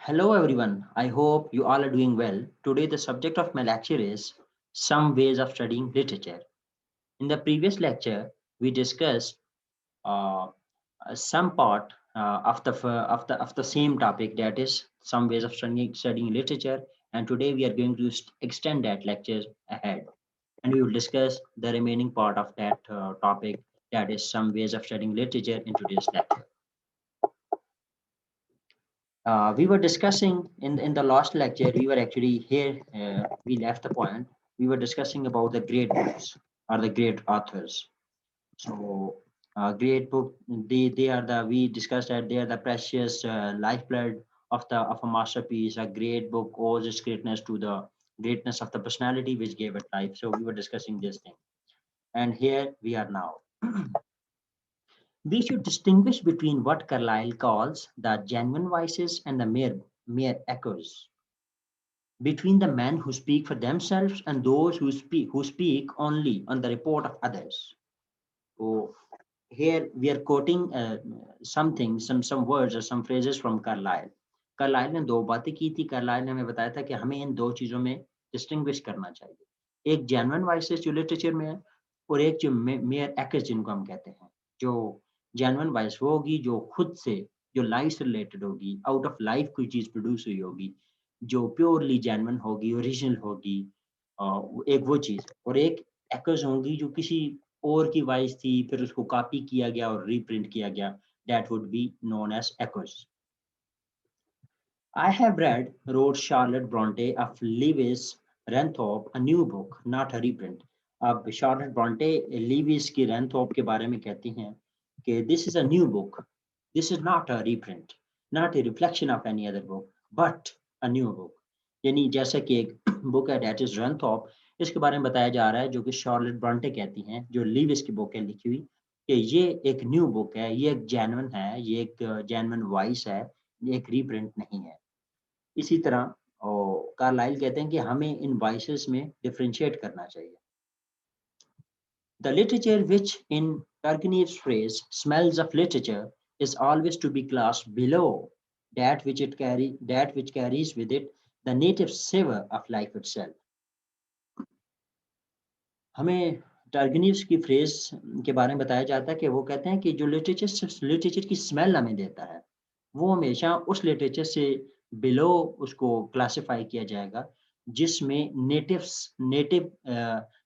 Hello everyone, I hope you all are doing well. Today the subject of my lecture is some ways of studying literature. In the previous lecture, we discussed uh, some part of the same topic, that is some ways of studying literature, and today we are going to extend that lecture ahead, and we will discuss the remaining part of that topic, that is some ways of studying literature, in today's lecture. We were discussing in the last lecture, we were actually here, we left the point. We were discussing about the great books or the great authors. So, great book, they are the, we discussed that they are the precious lifeblood of a masterpiece. A great book owes its greatness to the greatness of the personality which gave it life. So, we were discussing this thing. And here we are now. We should distinguish between what Carlyle calls the genuine voices and the mere echoes, between the men who speak for themselves and those who speak only on the report of others. So here we are quoting something, some words or some phrases from Carlyle. Carlyle ने दो बातें की थी. Carlyle ने हमें बताया था कि हमें इन दो चीजों में डिस्टिंग्विश करना चाहिए. एक जेन्युइन वॉइसेस जो लिटरेचर में है, और एक जो मेयर एक्स जिनको हम कहते हैं. जो जेन्युइन वॉइस वो होगी जो खुद से, जो लाइफ से रिलेटेड होगी, आउट ऑफ लाइफ कोई चीज प्रोड्यूस हुई होगी, जो प्योरली जेन्युइन होगी, ओरिजिनल होगी. एक वो चीज, और एक एक्स होंगी जो किसी और की वॉइस थी, फिर उसको कॉपी किया गया और रीप्रिंट किया गया. That would be known as echoes. I have read, wrote Charlotte Bronte of Lewis Ranthorpe, a new book, not a reprint. अब Charlotte Bronte Lewis की Ranthorpe के बारे में कहती हैं कि this is a new book, this is not a reprint, not a reflection of any other book, but a new book. यानी जैसा कि एक बुक है that is Ranthorpe, इसके बारे में बताया जा रहा है, जो कि Charlotte Bronte कहती हैं, जो Lewis की बुक है लिखी हुई, कि ये एक न्यू बुक है, ये एक जेन्युइन है, ये एक जेन्युइन वॉइस है, ये एक रीप्रिंट नहीं है. इसी तरह कार्लाइल कहते हैं कि हमें इन वॉइसेस में डिफरेंशिएट करना चाहिए. The literature which, in Turgenev's phrase, smells of literature, is always to be classed below that which carries with it the native savor of life itself. हमें टर्गेनिव्स की फ्रेज के बारे में बताया जाता है कि वो कहते हैं कि जो लिटरेचर की स्मेल हमें देता है, वो हमेशा उस लिटरेचर से बिलो उसको क्लासिफाई किया जाएगा, जिसमें नेटिव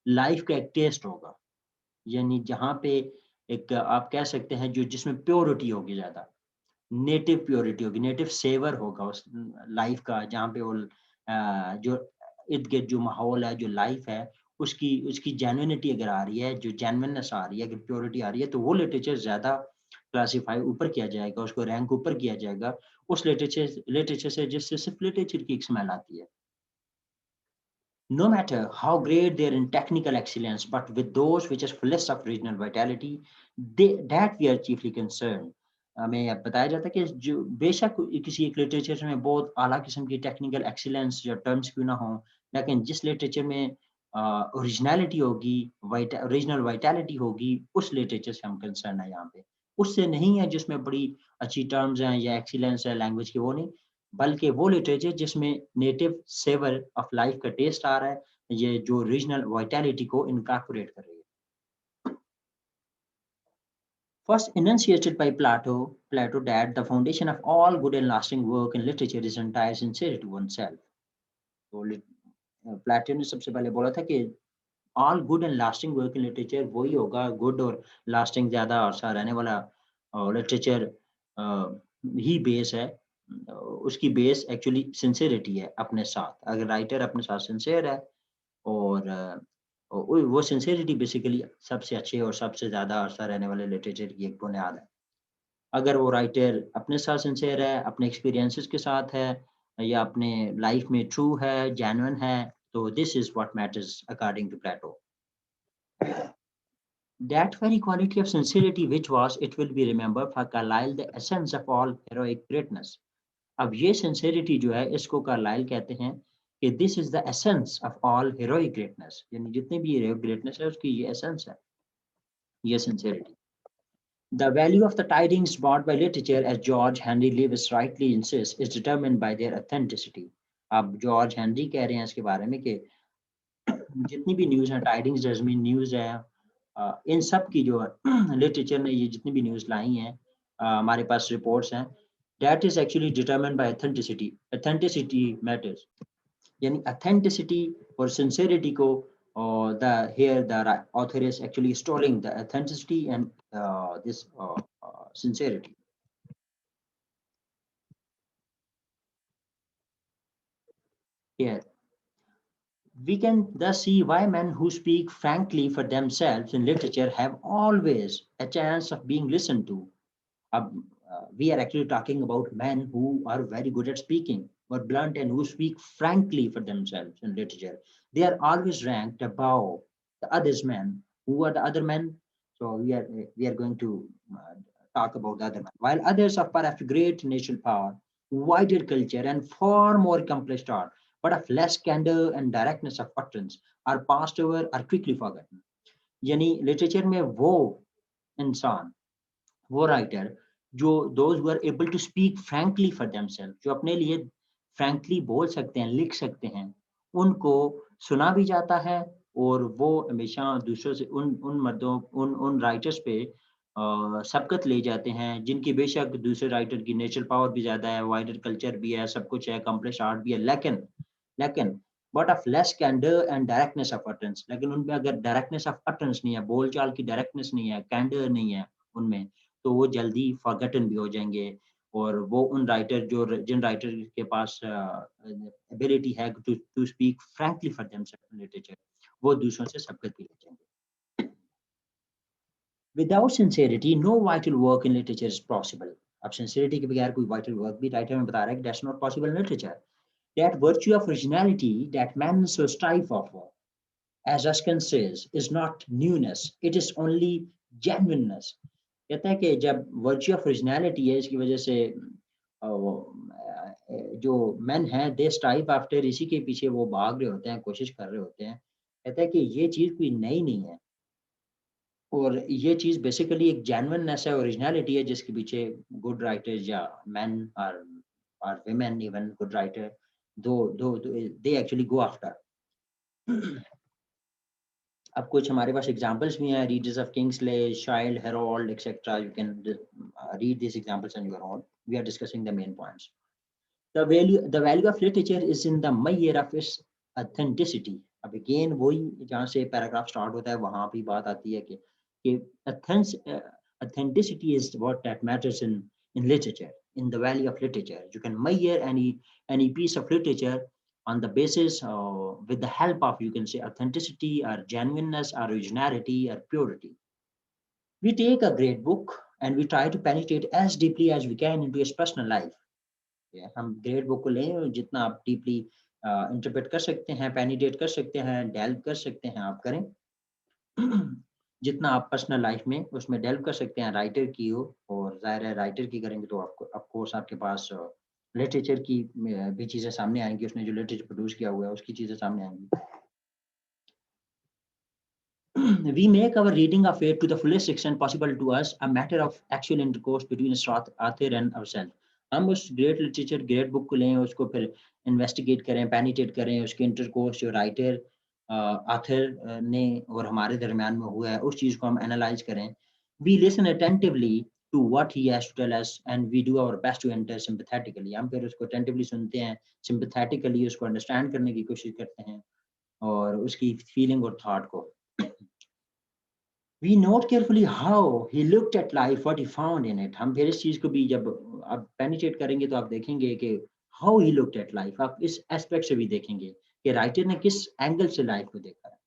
लाइफ का एक टेस्ट होगा. यानी जहाँ पे एक आप कह सकते हैं जो जिसमें प्योरिटी होगी, ज़्यादा नेटिव प्योरिटी होगी, नेटिव सेवर होगा उस लाइफ का, जहाँ पे वो जो इर्द गिर्द जो माहौल है, जो लाइफ है, उसकी उसकी जेन्युइनिटी अगर आ रही है, जो जेन्युइननेस आ रही है, अगर प्योरिटी आ रही है, तो वो लिटरेचर ज़्यादा क्लासिफाई ऊपर किया जाएगा, उसको रैंक ऊपर किया जाएगा उस लिटरेचर से जिससे सिर्फ लिटरेचर की एक स्मेल आती है. No matter how great they are in technical excellence, but with those which is fullest of regional vitality, that we are chiefly concerned. हमें अब बताया जाता है कि जो बेशक किसी एक लिटरेचर में बहुत आला किस्म की टेक्निकल एक्सीलेंस या टर्म्स क्यों ना हो, लेकिन जिस लिटरेचर में ओरिजिनलिटी होगी, ओरिजिनल वाइटैलिटी होगी, उस लिटरेचर से हम कंसर्न है यहाँ पे. उससे नहीं है जिसमें बड़ी अच्छी टर्म्स हैं या एक्सीलेंस है लैंग्वेज की, वो नहीं, बल्कि वो लिटरेचर जिसमें नेटिव सेवर ऑफ लाइफ का टेस्ट आ रहा है, ये जो रीजनल वाइटैलिटी को इनकॉर्पोरेट कर रही है. First enunciated by Plato that the foundation of all good and lasting work in literature is entire sincerity to oneself. तो प्लेटो ने सबसे पहले बोला था कि all good and lasting work in literature वही होगा, गुड और लास्टिंग ज्यादा अर्सा रहने वाला लिटरेचर ही बेस है. उसकी बेस एक्चुअली सिंसियरिटी है अपने साथ. अगर राइटर अपने साथ सिंसियर है, और वो सिंसियरिटी बेसिकली सबसे अच्छे और सबसे ज़्यादा अरसा रहने वाले लिटरेचर की एक बुनियाद है. अगर वो राइटर अपने साथ सिंसियर है, अपने एक्सपीरियंसेस के साथ है, या अपने लाइफ में ट्रू है, जेन्युइन है, तो this is what matters according to Plato. That very quality of sincerity which was, it will be remembered for Carlyle, the essence of all heroic greatness. अब ये सिंसेरिटी जो है, इसको कार्लाइल कहते हैं कि this is the essence of all heroic greatness. यानी जितनी भी हीरोइक ग्रेटनेस है उसकी ये एसेंस है, ये sincerity. The value of the tidings brought by literature, as George Henry Lewis rightly insists, is determined by their authenticity. अब George Henry कह रहे हैं इसके बारे में कि जितनी भी न्यूज़ है, टाइडिंग्स जैसमीन न्यूज़ है, इन सब की जो लिटरेचर ने ये जितनी भी न्यूज़ लाई हैं, हमारे पास रिपोर्ट्स हैं, that is actually determined by authenticity. Authenticity matters, यानी ऑथेंटिसिटी और सिंसेरिटी को, और the here the author is actually storing the authenticity and this sincerity. Here, we can thus see why men who speak frankly for themselves in literature have always a chance of being listened to. We are actually talking about men who are very good at speaking, or blunt, and who speak frankly for themselves in literature. They are always ranked above the others men. Who are the other men? So we are going to talk about the other men. While others are of great natural power, wider culture, and far more accomplished art, but of less candor and directness of utterance, are passed over or quickly forgotten. यानी literature में वो इंसान, वो writer जो those who are able to speak frankly for themselves, जो अपने लिए frankly बोल सकते हैं, लिख सकते हैं, उनको सुना भी जाता है, और वो हमेशा दूसरों से उन मर्दों उन राइटर्स पे सबकत ले जाते हैं, जिनकी बेशक दूसरे राइटर की नेचुरल पावर भी ज़्यादा है, वाइडर कल्चर भी है, सब कुछ है, अकम्प्लिश्ड आर्ट भी है, लेकिन but of less candour and directness of utterance. लेकिन उनमें अगर डायरेक्टनेस ऑफ अटरेंस नहीं है, बोलचाल की डायरेक्टनेस नहीं है, कैंडर नहीं है उनमें, तो वो जल्दी फॉरगॉटन भी हो जाएंगे, और वो उन राइटर जिन राइटर के पास एबिलिटी है to to speak frankly for themselves in literature, वो दूसरों से सबकत भी ले जाएंगे। Without sincerity, no vital work in literature is possible. अब sincerity के बगैर कोई vital work भी राइटर में बता रहा है कि that's not possible in literature. That virtue of originality that men so strive for, as Ruskin says, is not newness, it is only genuineness. कहता है कि जब वर्च्यू ऑफ ओरिजिनलिटी है, इसकी वजह से जो मैन है दे स्ट्राइव आफ्टर, इसी के पीछे वो भाग रहे होते हैं, कोशिश कर रहे होते हैं। कहता है कि ये चीज़ कोई नई नहीं है, और ये चीज़ बेसिकली एक जेन्युइननेस है, ओरिजिनलिटी है, जिसके पीछे गुड राइटर्स या मैन और वुमेन, इवन गुड राइटर, दो दे एक्चुअली गो आफ्टर। अब कुछ हमारे पास एग्जांपल्स भी हैं, readers of Kingsley, Childe Harold etcetera, you can read these examples on your own. We are discussing the main points. The value of literature is in the measure of its authenticity. अब again वही जहाँ से paragraph start होता है वहाँ भी बात आती है कि authenticity is what that matters in literature, in the value of literature. You can measure any piece of literature on the basis with the help of, you can say, authenticity or genuineness or originality or purity. We take a great book and we try to penetrate as deeply as we can into its personal life. हम great book को लें, जितना आप deeply interpret कर सकते हैं, penetrate कर सकते हैं, डेल्व कर सकते हैं, आप करें। जितना आप पर्सनल लाइफ में उसमें डेल्व कर सकते हैं राइटर की हो, और ज़ाहिर है राइटर की करेंगे तो आपको ऑफ कोर्स आपके पास लिटरेचर की भी चीज़ें सामने आएँगी, उसने जो लिटरेचर प्रोड्यूस किया हुआ है उसकी चीज़ें सामने आएँगी। We make our reading of it to the fullest extent possible to us a matter of actual intercourse between a author and ourselves. हम उस ग्रेट लिटरेचर, ग्रेट बुक को लें, उसको फिर इन्वेस्टिगेट करें, पेनिट्रेट करें, उसके इंटरकोर्स जो राइटर ऑथर ने और हमारे दरमियान में हुआ है, उस चीज़ को हम एनालाइज करें। We listen attentively to what he has to tell us and we do our best to enter sympathetically. हम फिर उसको अटेंटिवली सुनते हैं, सिंपैथेटिकली उसको अंडरस्टैंड करने की कोशिश करते हैं, और उसकी फीलिंग और थॉट को। We note carefully how he looked at life, what he found in it. हम फिर इस चीज़ को भी जब आप पेनिट्रेट करेंगे तो आप देखेंगे कि how he looked at life, आप इस एस्पेक्ट से भी देखेंगे कि राइटर ने किस एंगल से लाइफ को देखा है।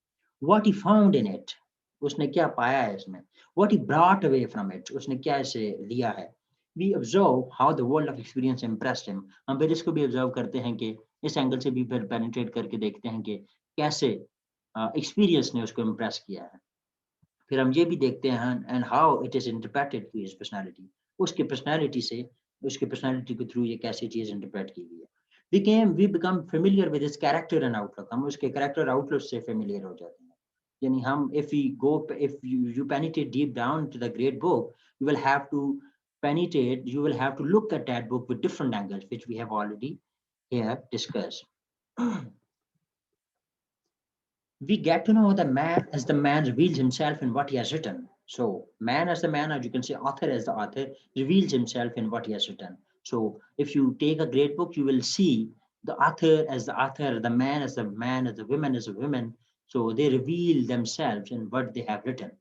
What he found in it, उसने क्या पाया है इसमें। What he brought away from it, उसने क्या इसे लिया है। We observe how the world of experience impressed him. हम फिर इसको भी ऑब्जर्व करते हैं कि इस एंगल से भी फिर पेनिट्रेट करके देखते हैं कि कैसे एक्सपीरियंस ने उसको इम्प्रेस किया है। फिर हम ये भी देखते हैं and how it is interpreted to his personality, उसकी पर्सनालिटी से, उसकी पर्सनालिटी के थ्रू ये कैसे चीज इंटरप्रेट की गई है। we become familiar with his character and outlook, हम उसके कैरेक्टर आउटलुक से फेमिलियर हो जाते हैं। यानी हम if you penetrate deep down to the great book, you will have to penetrate, you will have to look at that book with different angles, which we have already here discussed. We get to know the man as the man reveals himself in what he has written. So man as the man, or you can say author as the author, reveals himself in what he has written. So if you take a great book, you will see the author as the author, the man as the man, as the women as the women. So they reveal themselves in what they have written.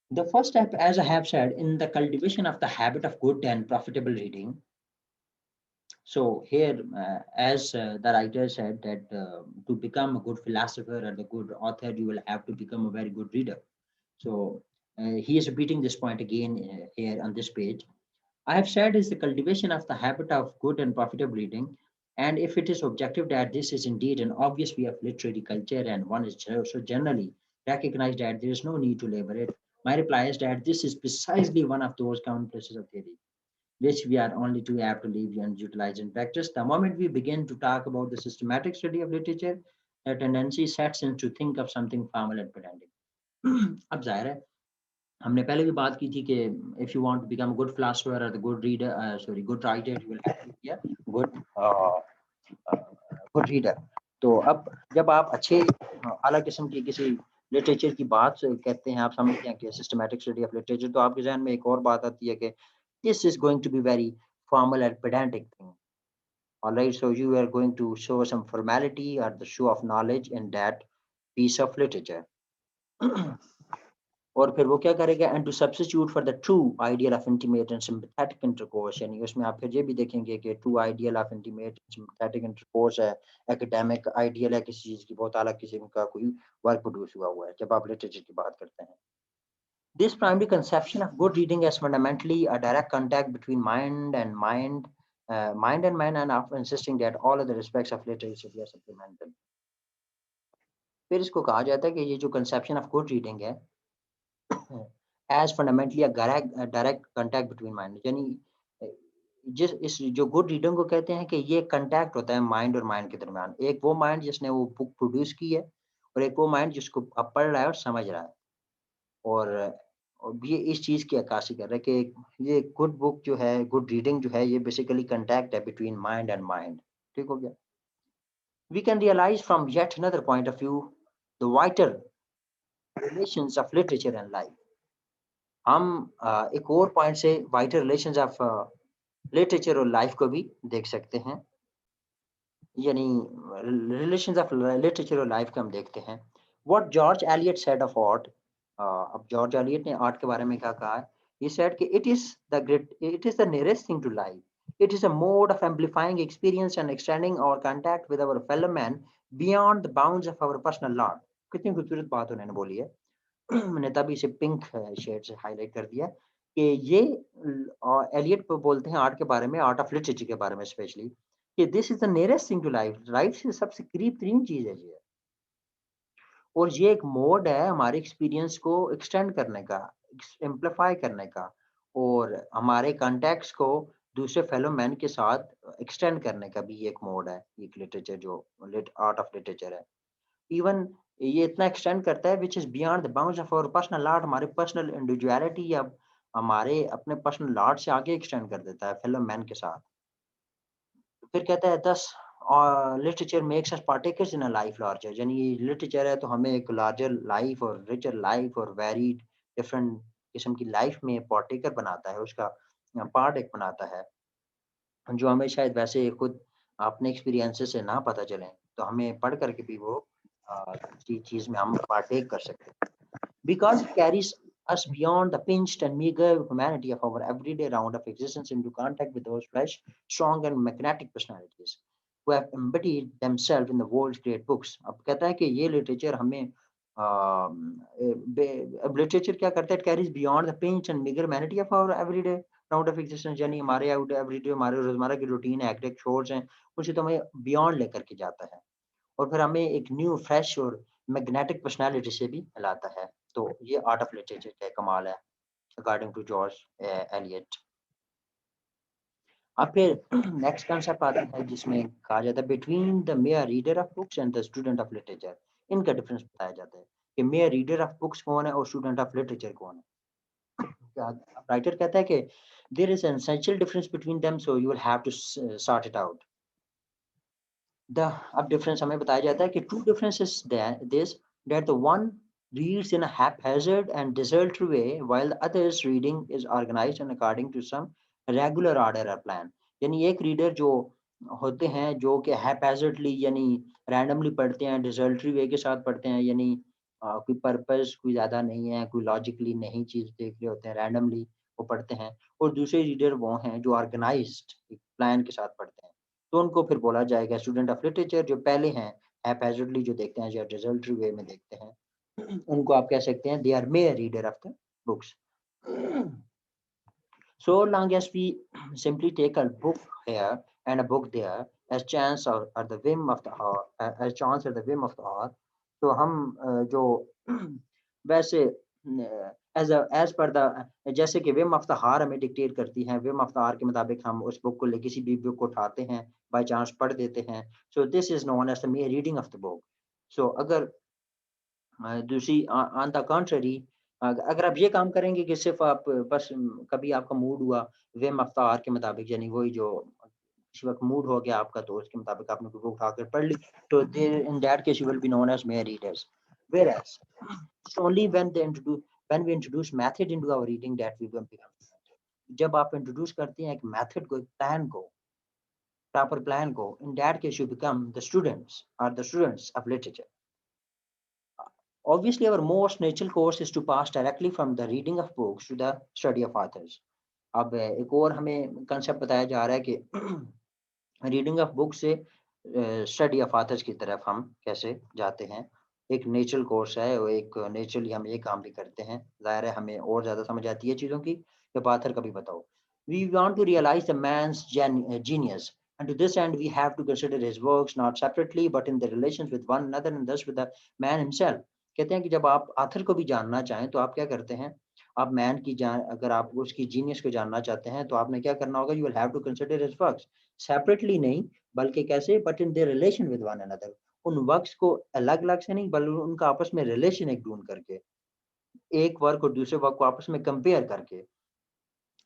The first step, as I have said, in the cultivation of the habit of good and profitable reading. So here, as the writer said, that to become a good philosopher and a good author, you will have to become a very good reader. So he is repeating this point again here on this page. I have said is the cultivation of the habit of good and profitable reading. And if it is objective that this is indeed an obvious way of literary culture and one is so generally recognized that there is no need to labor it, my reply is that this is precisely one of those commonplaces of theory which we are only too apt to leave and utilize in practice. The moment we begin to talk about the systematic study of literature, the tendency sets in to think of something formal and pedantic. अब जाहिर है हमने पहले भी बात की थी कि if you want to become a good philosopher or the good reader, good writer, you will have to be a good good reader. तो अब जब आप अच्छे अलग किस्म की किसी लिटरेचर की बात कहते हैं, आप समझते हैं कि सिस्टमैटिक स्टडी ऑफ लिटरेचर, तो आपके जहन में एक और बात आती है कि this is going to be very formal and pedantic thing. All right, so you are going to show some formality or the show of knowledge in that piece of literature. और फिर वो क्या करेगा, and to substitute for the true ideal of intimate and sympathetic intercourse, यानी उसमें आप फिर ये भी देखेंगे कि true ideal of intimate and sympathetic intercourse है, academic ideal है किसी चीज़ की, बहुत अलग किस्म का कोई वर्क प्रोड्यूस हुआ हुआ है जब आप लिटरेचर की बात करते हैं. This primary conception of good reading as fundamentally a direct contact between mind and mind, and after insisting that all other aspects of literature are supplemental. फिर इसको कहा जाता है कि ये जो conception of good reading है, as fundamentally a direct contact between mind, यानी जिस इस जो गुड रीडिंग को कहते हैं कि ये कंटैक्ट होता है माइंड और माइंड के दरमियान. एक वो माइंड जिसने वो बुक प्रोड्यूस की है और एक वो माइंड जिसको अब पढ़ रहा है और समझ रहा है. और ये इस चीज़ की अक्कासी कर रहा है कि ये गुड बुक जो है, गुड रीडिंग जो है, ये बेसिकली कंटैक्ट है बिटवीन माइंड एंड माइंड. ठीक हो गया. We can realise from yet another point of view the wider relations of literature and life. हम एक और पॉइंट से वाइटर रिलेशंस ऑफ लिटरेचर और लाइफ को भी देख सकते हैं, यानी रिलेशंस ऑफ लिटरेचर और लाइफ को हम देखते हैं. What George Eliot said of art, अब जॉर्ज एलियट ने आर्ट के बारे में क्या कहा है. He said कि it is the nearest thing to life. It is a mode of amplifying experience and extending our contact with our fellow man beyond the bounds of our personal lot. कितनी खूबसूरत बात उन्होंने बोली है. मैंने तभी इसे पिंक शेड से हाईलाइट कर दिया कि ये एलियट को बोलते हैं आर्ट के बारे में, आर्ट ऑफ लिटरेचर के बारे में स्पेशली, कि this is the nearest thing to life. Life से सबसे करीब तरीन चीज है ये, और ये एक मोड है हमारे एक्सपीरियंस को एक्सटेंड करने का, एम्पलीफाई करने का, और हमारे कॉन्टेक्ट्स को दूसरे फेलो मैन के साथ एक्सटेंड करने का भी एक मोड है. एक लिटरेचर जो आर्ट ऑफ लिटरेचर है, इवन ये इतना एक्सटेंड करता है which is beyond the bounds of our personal lot. हमारे पर्सनल इंडिविजुअलिटी या हमारे अपने पर्सनल लॉट से आगे एक्सटेंड कर देता है फेलो मैन के साथ. फिर कहता है दस literature makes us partakers in a life larger, यानी ये लिटरेचर है तो हमें एक लार्जर लाइफ और रिचर लाइफ और वेरीड डिफरेंट किस्म की लाइफ में पार्टेकर बनाता है, उसका पार्ट एक बनाता है, जो हमें शायद वैसे खुद अपने एक्सपीरियंसेस से ना पता चले, तो हमें पढ़ करके भी वो चीज में हम पार्टेक कर सकते हैं. Because it carries us beyond the pinched and meager humanity of our everyday round of existence into contact with those fresh, strong and magnetic personalities who have embodied themselves in the world's great books. अब कहता है कि ये literature हमें literature क्या करता है, it carries beyond the pinched and meager humanity of our everyday round of existence, यानी हमारे एवरीडे हमारे रोजमर्रा की रूटीन है, एक्टिव शोर्स हैं, उसे तो हमें बियॉन्ड लेकर के जाता है और फिर हमें एक न्यू फ्रेश और मैग्नेटिक पर्सनालिटी से भी मिलाता है. तो ये आर्ट ऑफ लिटरेचर का कमाल है अकॉर्डिंग टू जॉर्ज एलियट. अब फिर नेक्स्ट कंसेप्ट आता है जिसमें कहा जाता है between the mayor reader of books and the student of literature. इनका डिफरेंस बताया जाता है कि मेयर रीडर ऑफ बुक्स कौन है और स्टूडेंट ऑफ लिटरेचर कौन है। राइटर कहता है कि there is an essential difference between them, so you will have to sort it out. अब डिफरेंस हमें बताया जाता है कि true difference is this, that the one reads in a haphazard and desultory way while the other's reading is organized and according to some regular order or plan। यानी एक reader जो होते हैं जो कि haphazardly यानी randomly पढ़ते हैं, desultory way के साथ पढ़ते हैं, यानी कोई पर्पस कोई ज़्यादा नहीं है, कोई लॉजिकली नहीं चीज़ देख रहे होते हैं, randomly वो पढ़ते हैं। और दूसरे रीडर वो हैं जो ऑर्गेनाइज्ड एक प्लान के साथ पढ़ते हैं, तो उनको फिर बोला जाएगा स्टूडेंट ऑफ लिटरेचर। जो पहले हैं haphazardly जो देखते हैं या desultory way में देखते हैं, उनको आप कह सकते हैं they are mere reader of the books। So long as we simply take a book here and a book there as chance or the whim of the hour, as chance or the whim of the hour, तो हम जो वैसे as per the जैसे कि whim of the hour हमें dictate करती है, whim of the hour के मुताबिक हम उस बुक को किसी भी बुक को उठाते हैं, बाय चांस पढ़ देते हैं। So this is known as the mere reading of the book। So अगर दूसरी ऑन द कॉन्ट्ररी अगर आप ये काम करेंगे कि सिर्फ आप बस कभी आपका मूड हुआ whim of the hour के मुताबिक, यानी वही जो किसी वक्त मूड हो गया आपका तो उसके मुताबिक आपने बुक उठाकर पढ़ ली, तो in that case you will be known as mere readers। Whereas it's only when we introduce method into our reading that we will become। जब आप इंट्रोड्यूस करते हैं एक मेथड को, एक प्लान को, प्रॉपर प्लान को, in that case you become the students or the students of literature। Obviously, our most natural course is to pass directly from the reading of books to the study of authors। अब एक और हमें concept बताया जा रहा है कि reading of book से स्टडी ऑफ ऑथर्स की तरफ हम कैसे जाते हैं। एक नेचुरल कोर्स है और एक नेचुरली हम ये काम भी करते हैं। ज़ाहिर है हमें और ज़्यादा समझ आती है चीज़ों की जब ऑथर का भी बताओ। We want to realize the man's genius, and to this end we have to consider his works not separately but in their relations with one another and thus with the man himself। कहते हैं कि जब आप author को भी जानना चाहें तो आप क्या करते हैं, आप मैन की जान अगर आप उसकी जीनियस को जानना चाहते हैं तो आपने क्या करना होगा, you will have to consider his works separately नहीं बल्कि कैसे, but in their relation with one another. उन वर्क्स को अलग अलग से नहीं बल्कि उनका आपस में रिलेशन एक ढूंढ करके, एक वर्क और दूसरे वर्क को आपस में कंपेयर करके,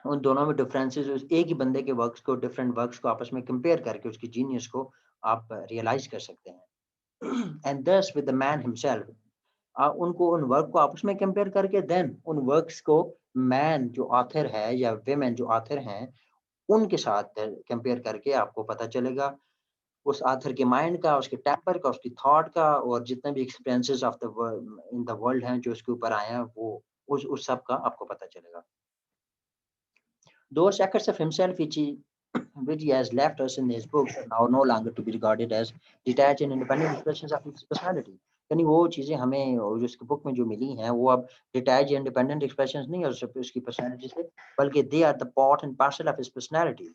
उन दोनों में डिफरेंसेस, एक ही बंदे के वर्क्स को, डिफरेंट वर्क्स को आपस में कंपेयर करके उसकी जीनियस को आप रियलाइज कर सकते हैं। एंड दस विद द मैन हिमसेल्फ, उनको उन वर्क को आपस में कंपेयर करके देन उन वर्क्स को मैन जो ऑथर है या वेमेन जो ऑथर हैं उनके साथ कंपेयर करके आपको पता चलेगा उस ऑथर के माइंड का, उसके टेम्पर का, उसकी थॉट का और जितने भी experiences of the in the world हैं जो उसके ऊपर आए हैं वो उस सब का आपको पता चलेगा। Those records of himself which he has left us in his books are now no longer to be regarded as detached and independent expressions of his personality। यानी वो चीज़ें हमें जो उसकी बुक में जो मिली हैं वो अब डिटैच इंडिपेंडेंट एक्सप्रेशंस नहीं है उसकी पर्सनैलिटी से, बल्कि they are the part and parcel of his personality.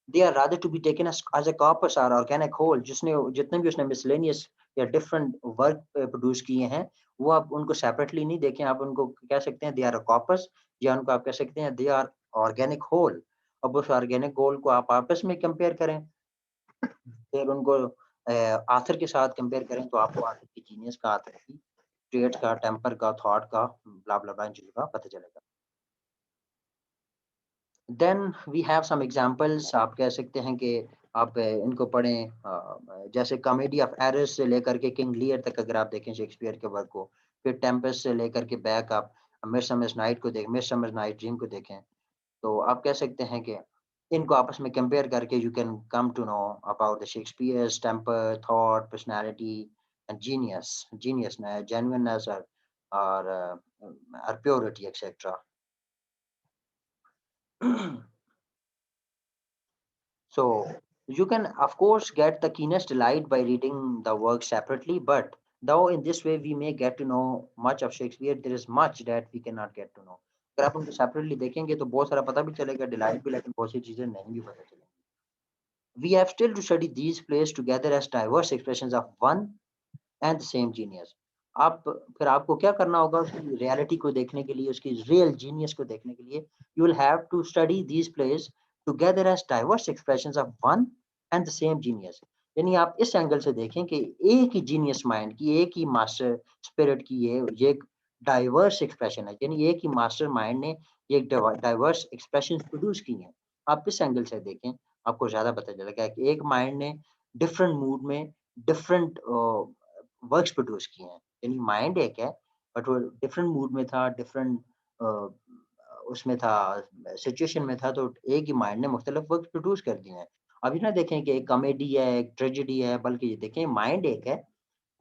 They are rather to be taken as a corpus और ऑर्गेनिक होल। जितने भी उसने मिसलेनियस या डिफरेंट वर्क प्रोड्यूस किए हैं वो आप उनको सेपरेटली नहीं देखें, आप उनको कह सकते हैं दे आर अ कॉर्पस, या उनको आप कह सकते हैं दे आर ऑर्गेनिक होल। अब उस ऑर्गेनिक होल को आप आपस में कंपेयर करें, फिर उनको ऑथर के साथ कंपेयर करें तो आपको ऑथर की जीनियस का, ऑथर की ट्रेट का, टेम्पर का, थॉट का, ब्ला ब्ला ब्ला इन चीज़ों का पता चलेगा। Then we have some examples. आप कह सकते हैं कि आप इनको पढ़ें, जैसे कॉमेडी ऑफ एरर्स से लेकर के किंग लियर तक अगर आप देखें शेक्सपियर के वर्क को, फिर टेम्पेस्ट से लेकर के बैक आप मिडसमर नाइट को देखें, मिडसमर नाइट ड्रीम को देखें, तो आप कह सकते हैं कि इनको आपस में कंपेयर करके you can come to know about the Shakespeare's temper, thought, personality and genius genuineness और purity etcetera. So you can of course get the keenest delight by reading the work separately, but though in this way we may get to know much of Shakespeare, there is much that we cannot get to know। अगर आप उनको separately देखेंगे तो बहुत सारा पता भी चलेगा, डिलाइट भी, लेकिन बहुत सी चीजें नहीं भी पता चलेंगी। We have still to study these plays together as diverse expressions of one and the same genius। आप फिर आपको क्या करना होगा, उसकी रियलिटी को देखने के लिए, उसकी रियल जीनियस को देखने के लिए, you will have to study these plays together as diverse expressions of one and the same genius। यानी आप इस एंगल से देखें कि एक ही जीनियस माइंड की, एक ही मास्टर स्पिरिट की ये एक डाइवर्स एक्सप्रेशन है। यानी एक ही मास्टर माइंड ने ये डाइवर्स एक्सप्रेशन प्रोड्यूस की हैं। आप इस एंगल से देखें, आपको ज़्यादा पता चलेगा कि एक माइंड ने डिफरेंट मूड में डिफरेंट वर्क्स प्रोड्यूस किए हैं। यानी माइंड एक है, बट वो डिफरेंट मूड में था, डिफरेंट उसमें था, सिचुएशन में था, तो एक ही माइंड ने मुख्तलिफ वर्क्स प्रोड्यूस कर दिए हैं। अभी ना देखें कि एक कॉमेडी है, एक ट्रेजेडी है, बल्कि ये देखें माइंड एक है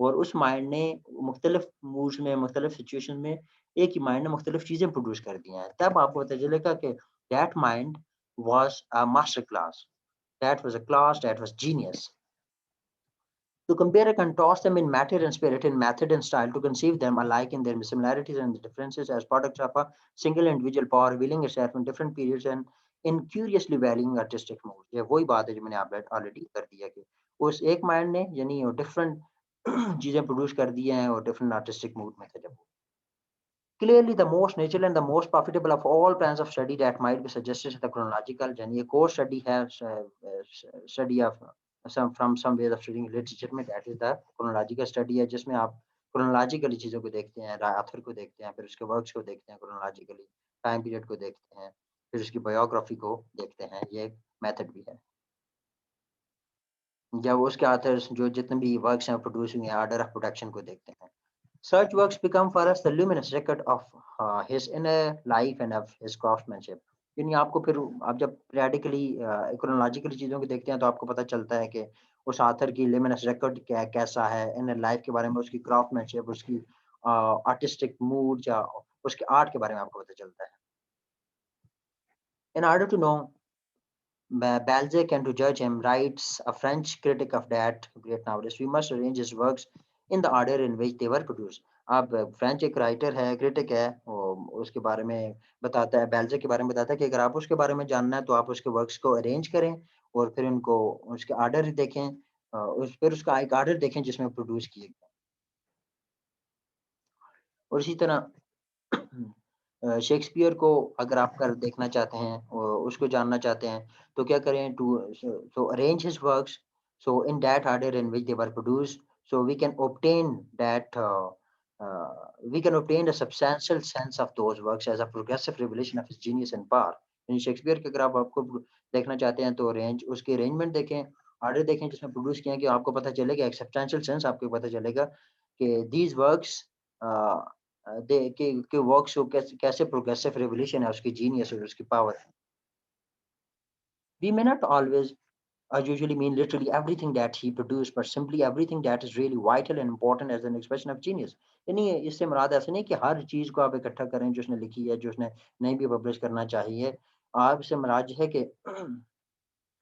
और उस माइंड ने मुख्तलिफ मूड्स में, मुख्तलिफ सिचुएशन में एक ही माइंड ने मुख्तलिफ चीज़ें प्रोड्यूस कर दी हैं। तब आपको पता चलेगा कि that mind was a master class, that was a class, that was genius. To compare and contrast them in matter and spirit, in method and style, to conceive them alike in their similarities and differences as products of a single individual power revealing itself in different periods and in curiously varying artistic moods. ये वही बात है जो मैंने आप already कर दिया कि उस एक माइंड ने यानी डिफरेंट चीजें प्रोड्यूस कर दी हैं और डिफरेंट आर्टिस्टिक मूड में थे जब वो। Clearly, the most natural and the most profitable of all plans of study that might be suggested is the chronological journey. A core study has study of some ways of studying literature में that is the chronological study है जिसमें आप chronologically चीज़ों को देखते हैं, author को देखते हैं, फिर उसके वर्क्स को देखते हैं chronologically, टाइम पीरियड को देखते हैं, फिर उसकी बायोग्राफी को देखते हैं। ये एक मेथड भी है। जब उसके ऑथर्स जो जितने भी वर्क्स हैं प्रोड्यूस हुए हैं, ऑर्डर ऑफ प्रोडक्शन को देखते हैं। Such works become for us the luminous record of his inner life and of his craftsmanship. यानी आपको फिर आप जब periodically chronologically चीज़ों को देखते हैं तो आपको पता चलता है कि उस ऑथर की luminous record कैसा है, inner life के बारे में, उसकी craftsmanship, उसकी artistic mood या उसके art के बारे में आपको पता चलता है। In order to know Balzac and to judge him, writes a French critic of that great novelist, we must arrange his works in the order in which they were produced. अब French एक writer है, critic है, वो उसके बारे में बताता है, बेल्ज़ेक के बारे में बताता है कि अगर आप उसके बारे में जानना है तो आप उसके वर्क्स को अरेंज करें और फिर उनको उसके ऑर्डर देखें, फिर उसका एक ऑर्डर देखें जिसमें प्रोड्यूस किए गए। और इसी तरह शेक्सपियर को अगर आप कर देखना चाहते हैं, उसको जानना चाहते हैं, तो क्या करें to so arrange his works so in that order in which they were produced so we can obtain a substantial sense of those works as a progressive revelation of his genius and power। यानी Shakespeare के अगर आप आपको देखना चाहते हैं तो arrange उसके अरेंजमेंट देखें, ऑर्डर देखें जिसमें प्रोड्यूस किया गया, आपको पता चलेगा, एक सब्सटेंशियल सेंस आपको पता चलेगा कि दीज वर्क्स दे के वर्क्स को कैसे प्रोग्रेसिव रिवॉल्यूशन है उसकी जीनियस और उसकी power. We may not always usually mean literally everything that he produced, but simply everything that is really vital and important as an expression of genius। यानी इससे मुराद ऐसे नहीं कि हर चीज़ को आप इकट्ठा करें जो उसने लिखी है, जो उसने नहीं भी पब्लिश करना चाहिए। आपसे मुराद ये है कि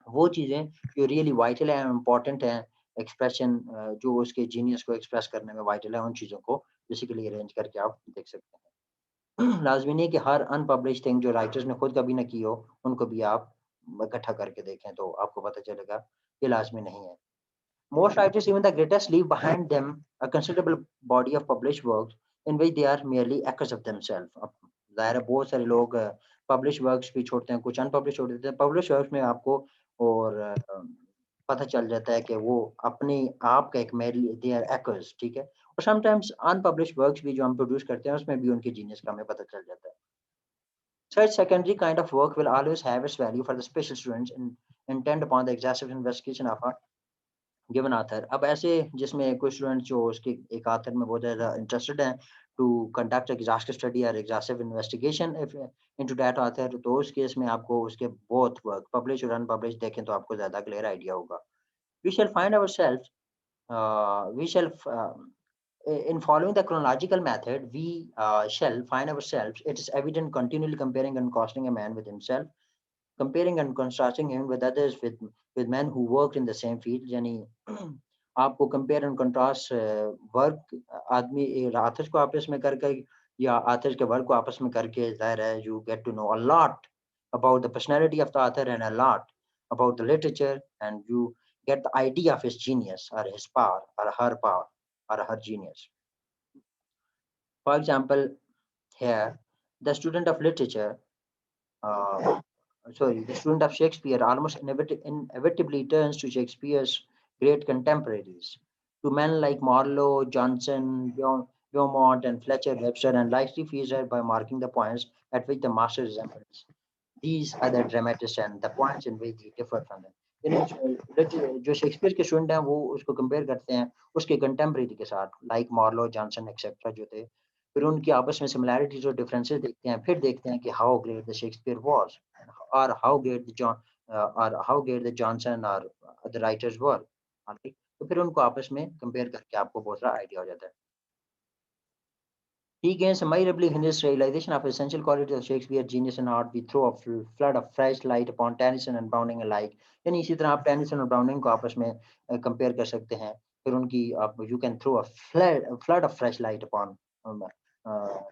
वो चीज़ें जो रियली वाइटल हैं, इम्पोर्टेंट हैं, एक्सप्रेशन जो उसके जीनियस को एक्सप्रेस करने में वाइटल है, उन चीज़ों को बेसिकली अरेंज करके आप देख सकते हैं। लाज़मी नहीं है कि हर अनपब्लिश्ड थिंग जो राइटर्स ने खुद कभी ना की हो, उनको भी आप इकट्ठा करके देखें, तो आपको पता चलेगा, ये लाज़मी नहीं है। Most writers, even the greatest, leave behind them a considerable body of published works in which they are merely echoes of themselves। अब ज़ाहिर है बहुत सारे लोग पब्लिश वर्क्स भी छोड़ते हैं, कुछ अनपब्लिश छोड़ देते हैं। पब्लिश वर्क्स में आपको और पता चल जाता है कि वो अपने आप का एक merely they are echoes, ठीक है? और समटाइम्स अनपब्लिश्ड वर्क्स भी जो हम प्रोड्यूस करते हैं, उसमें भी उनके जीनियस का हमें पता चल जाता है। Such secondary kind of work will always have its value for the special students intent upon the exhaustive investigation of a given author. अब ऐसे जिसमें कुछ स्टूडेंट जो उसके एक ऑथर में बहुत ज़्यादा इंटरेस्टेड हैं टू कंडक्ट एग्जॉस्टिव स्टडी और exhaustive investigation if into that author, तो उस केस में आपको उसके बोथ वर्क पब्लिश और अनपब्लिश देखें तो आपको ज़्यादा क्लियर आइडिया होगा। We shall find ourselves we shall in following the chronological method we shall find ourselves it is evident continually comparing and contrasting a man with himself, comparing and contrasting him with others with men who worked in the same field। यानी आपको compare and contrast work आदमी authors को आपस में करके या authors के work को आपस में करके जाहिर है you get to know a lot about the personality of the author and a lot about the literature, and you get the idea of his genius or his power or her genius। For example, here the student of literature uh, the student of Shakespeare almost inevitably turns to Shakespeare's great contemporaries. To men like Marlowe, Johnson, Beaumont, and Fletcher Webster, and likely featured by marking the points at which the master resembles. These are the dramatists and the points in which they differ from them. जो Shakespeare के student हैं वो उसको compare करते हैं उसके contemporary के साथ लाइक मार्लो जॉनसन एक्सेट्रा जो थे फिर उनकी आपस में सिमिलैरिटीज और डिफरेंसेस देखते हैं फिर देखते हैं कि how great the Shakespeare was और हाउ ग्रेट द जॉन और हाउ ग्रेट द जॉनसन और द राइटर्स वर तो फिर उनको आपस में कंपेयर करके आपको बहुत सारा आइडिया हो जाता है He gains admirably in his realization of essential qualities of Shakespeare, genius and art. We throw a flood of fresh light upon Tennyson and Browning alike. यानी इसी तरह आप टेनिसन और ब्राउनिंग को आपस में कंपेयर कर सकते हैं फिर उनकी आप you can throw a flood of fresh light upon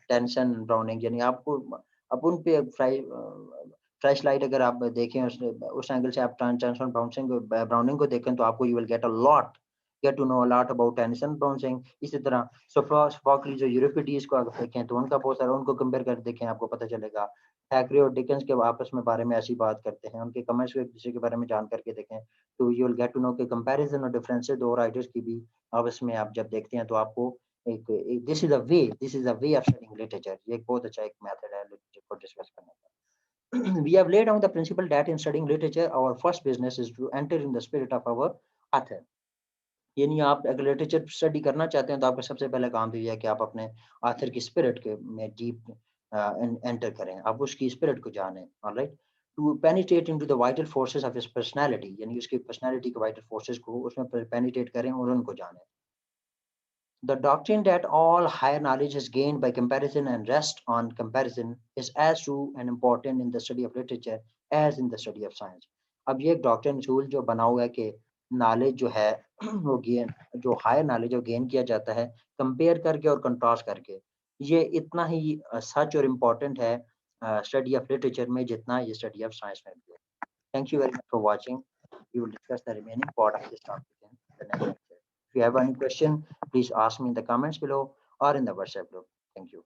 Tennyson Browning यानी आपको अब उन पे फ्रेश लाइट अगर आप देखें उस एंगल से आप टेनिसन ब्राउनिंग को देखें तो आपको you will get a lot get to know a lot about Tennyson Browning इसी तरह सोफोक्लिस जो यूरिपिडीज को अगर देखें तो उनका बहुत सारा उनको कंपेयर कर देखें आपको पता चलेगा थैकरे और डिकेंस के आपस में बारे में ऐसी बात करते हैं उनके कमेंट्स को एक दूसरे के बारे में जान करके देखें तो you will get to know के कंपैरिजन और डिफरेंसेस दो राइटर्स की भी आपस में आप जब देखते हैं तो आपको एक this is a way of studying literature ये एक बहुत अच्छा एक मेथड है लिटरेचर को डिस्कस करने का we have laid down the principle that in studying literature our first business is to enter in the spirit of our author यानी आप अगर लिटरेचर स्टडी करना चाहते हैं तो आपका सबसे पहला काम तो ये है कि आप अपने ऑथर की स्पिरिट के में डीप एंटर करें आप उसकी स्पिरिट को जानें alright to penetrate into the vital forces of his personality यानी उसकी पर्सनालिटी के वाइटल फोर्सेस को उसमें पेनिट्रेट करें और उनको जानें the doctrine that all higher knowledge is gained by comparison and rests on comparison is as true and important in the study of literature as in the study of science. अब ये एक doctrine असूल जो बना हुआ है कि knowledge जो है वो गेन जो हायर नॉलेज है गेन किया जाता है कंपेयर करके और कंट्रास्ट करके ये इतना ही सच और इम्पोर्टेंट है स्टडी ऑफ लिटरेचर में जितना ये स्टडी ऑफ साइंस में भी है thank you very much for watching we will discuss the remaining part of this topic in the next lecture. If you have any question, please ask me in the comments below or in the WhatsApp group. Thank you.